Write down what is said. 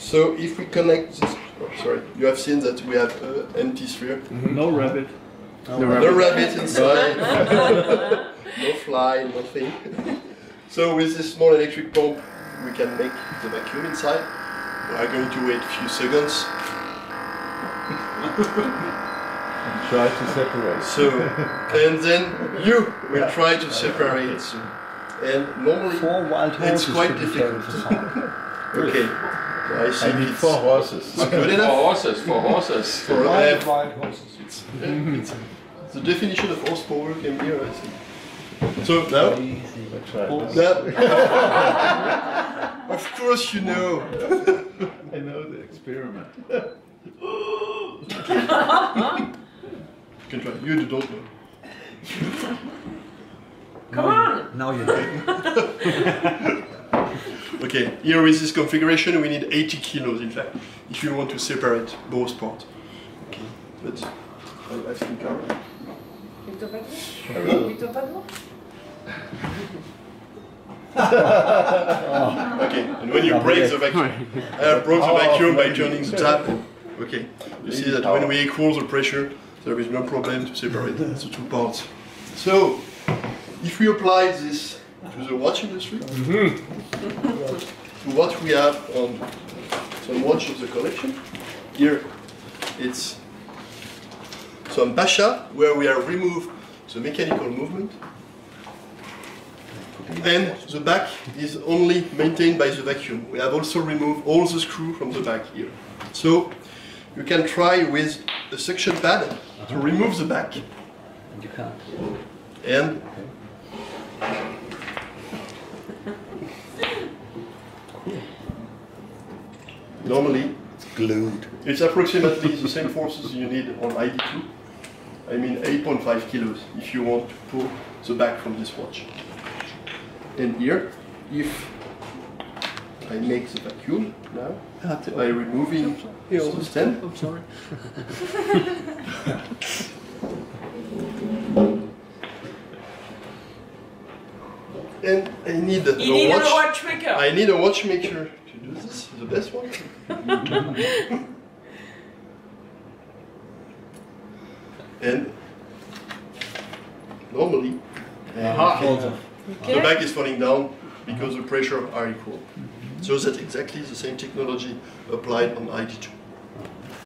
So if we connect this, oh, sorry, you have seen that we have empty sphere. Mm-hmm. No rabbit. No rabbit inside. No fly, nothing. So with this small electric pump, we can make the vacuum inside. We are going to wait a few seconds. And try to separate. So, and then you will try to separate. And normally it's quite difficult. Okay. I think I need 4 horses. Not good enough. For horses. For Wild horses. it's the definition of horsepower came here, I think. So now, of course you know. I know the experiment. You can try. You don't know. Come on! Now you know. Okay, here with this configuration we need 80 kilos in fact, if you want to separate both parts. Okay, but I think okay, and when you break the vacuum, I broke the vacuum by turning the tap. Okay, you see that when we equal the pressure, there is no problem to separate the 2 parts. So, if we apply this to the watch industry, to what we have on some watch of the collection, here it's some Pasha where we have removed the mechanical movement, and the back is only maintained by the vacuum. We have also removed all the screws from the back here. So you can try with a suction pad to remove the back. You can't. And normally It's glued. it's approximately the same forces you need on ID2. I mean 8.5 kilos if you want to pull the back from this watch. And here, if I make the vacuum now by removing the stem. I'm sorry. And I need a watchmaker. I need a watchmaker to do this. The best one. And normally, the back is falling down because the pressure are equal. So that's exactly the same technology applied on ID2.